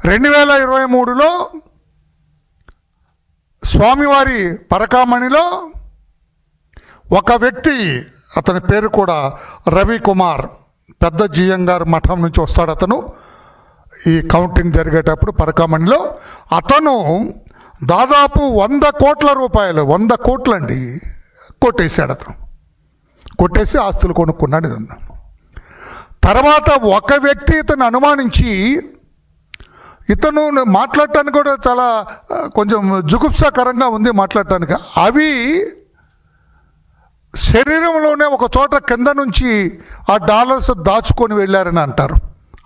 2023లో స్వామివారి పరకామణిలో ఒక వ్యక్తి, అతని పేరు కూడా రవికుమార్, పెద్ద జిఎం గారు మఠం నుంచి వస్తాడు అతను. ఈ కౌంటింగ్ జరిగేటప్పుడు పరకామణిలో అతను దాదాపు 100 కోట్ల రూపాయలు, 100 కోట్లండి కొట్టేశాడు. అతను కొట్టేసి ఆస్తులు కొనుక్కున్నాడు. ఇదన్నా తర్వాత ఒక వ్యక్తి ఇతను అనుమానించి, ఇతను మాట్లాడటానికి కూడా చాలా కొంచెం జుగుప్సాకరంగా ఉంది మాట్లాడటానికి, అవి శరీరంలోనే ఒక చోట కింద నుంచి ఆ డాలర్స్ దాచుకొని వెళ్ళారని అంటారు.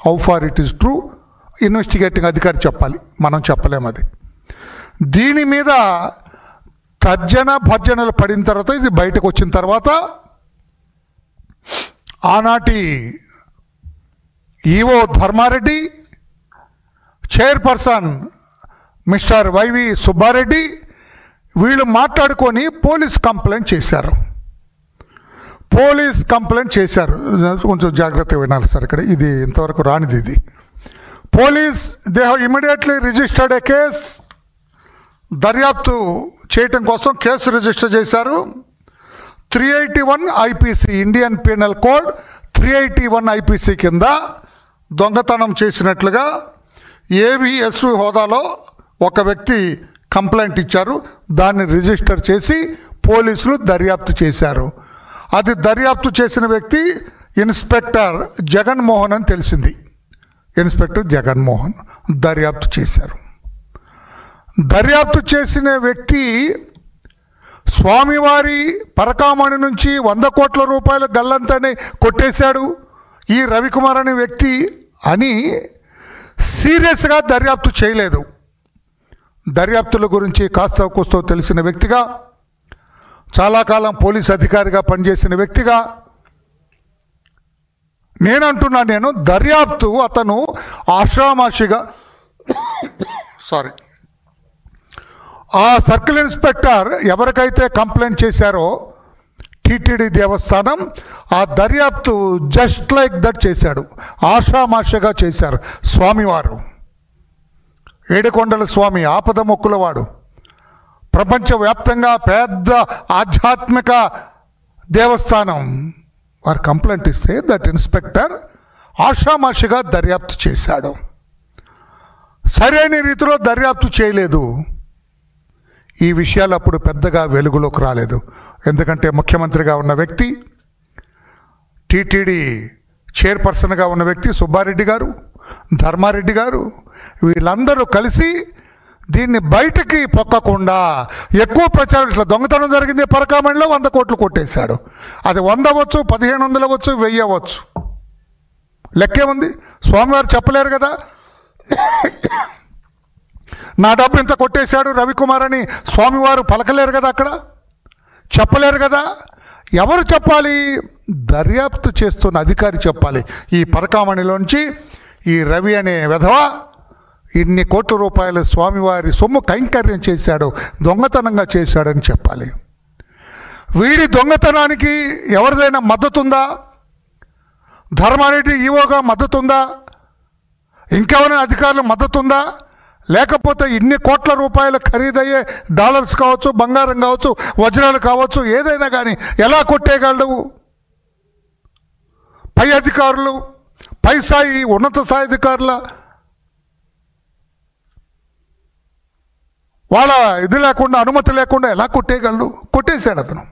How far it is true investigating అధికారి చెప్పాలి, మనం చెప్పలేము. అది దీని మీద తర్జన భర్జనలు పడిన తర్వాత, ఇది బయటకు వచ్చిన తర్వాత ఆనాటి EO Dharma Reddy, chairperson mister YV Subba Reddy, వీళ్ళు మాట్లాడుకొని పోలీస్ కంప్లైంట్ చేశారు. కొంచెం జాగ్రత్తగా వినాలి సార్, ఇక్కడ ఇది ఇంతవరకు రానిది. ఇది police they have immediately registered A case. దర్యాప్తు చేయటం కోసం కేసు రిజిస్టర్ చేశారు. 381 IPC, Indian penal code 381 IPC కింద దొంగతనం చేసినట్లుగా ఏవిఎస్వి హోదాలో ఒక వ్యక్తి కంప్లైంట్ ఇచ్చారు. దాన్ని రిజిస్టర్ చేసి పోలీసులు దర్యాప్తు చేశారు. అది దర్యాప్తు చేసిన వ్యక్తి ఇన్స్పెక్టర్ జగన్మోహన్ అని తెలిసింది. ఇన్స్పెక్టర్ జగన్మోహన్ దర్యాప్తు చేశారు. దర్యాప్తు చేసిన వ్యక్తి స్వామివారి పరకామణి నుంచి 100 కోట్ల రూపాయల గల్లంతాన్ని కొట్టేశాడు ఈ రవికుమార్ అనే వ్యక్తి అని సీరియస్గా దర్యాప్తు చేయలేదు. దర్యాప్తుల గురించి కాస్త కూస్తో తెలిసిన వ్యక్తిగా, చాలా కాలం పోలీస్ అధికారిగా పనిచేసిన వ్యక్తిగా నేను దర్యాప్తు అతను ఆషామాషిగా ఆ సర్కిల్ ఇన్స్పెక్టర్ ఎవరికైతే కంప్లైంట్ చేశారో టీటీడీ దేవస్థానం, ఆ దర్యాప్తు జస్ట్ లైక్ దట్ చేశాడు, ఆషామాషగా చేశారు. స్వామివారు ఏడుకొండల స్వామి, ఆపద మొక్కులవాడు, ప్రపంచవ్యాప్తంగా పెద్ద ఆధ్యాత్మిక దేవస్థానం, వారు కంప్లైంట్ ఇస్తే దట్ ఇన్స్పెక్టర్ ఆషామాషిగా దర్యాప్తు చేశాడు. సరైన రీతిలో దర్యాప్తు చేయలేదు. ఈ విషయాలు అప్పుడు పెద్దగా వెలుగులోకి రాలేదు. ఎందుకంటే ముఖ్యమంత్రిగా ఉన్న వ్యక్తి, టీటీడీ చైర్పర్సన్గా ఉన్న వ్యక్తి సుబ్బారెడ్డి గారు, ధర్మారెడ్డి గారు, వీళ్ళందరూ కలిసి దీన్ని బయటికి పొక్కకుండా ఎక్కువ ప్రచారం, ఇట్లా దొంగతనం జరిగింది పరకామణిలో 100 కోట్లు కొట్టేశాడు. అది 100 అవ్వచ్చు, 1500 అవ్వచ్చు, 1000 అవ్వచ్చు, లెక్కే ఉంది. స్వామివారు చెప్పలేరు కదా, నా డబ్బు ఇంత కొట్టేశాడు రవికుమార్ అని స్వామివారు పలకలేరు కదా, అక్కడ చెప్పలేరు కదా. ఎవరు చెప్పాలి? దర్యాప్తు చేస్తున్న అధికారి చెప్పాలి. ఈ పరకామణిలోంచి ఈ రవి అనే వెధవ ఇన్ని కోట్ల రూపాయల స్వామివారి సొమ్ము కైంకర్యం చేశాడు, దొంగతనంగా చేశాడని చెప్పాలి. వీడి దొంగతనానికి ఎవరిదైనా మద్దతు ఉందా? ధర్మారెడ్డి ఈవోగా మద్దతు ఉందా? ఇంకెవరైనా అధికారులు మద్దతు ఉందా? లేకపోతే ఇన్ని కోట్ల రూపాయల ఖరీదయ్యే డాలర్స్ కావచ్చు, బంగారం కావచ్చు, వజ్రాలు కావచ్చు, ఏదైనా కానీ ఎలా కొట్టేయగలవు? పై అధికారులు, పై స్థాయి ఉన్నత స్థాయి అధికారుల వాళ్ళ ఇది లేకుండా, అనుమతి లేకుండా ఎలా కొట్టేయగలడు? కొట్టేశాడు అతను.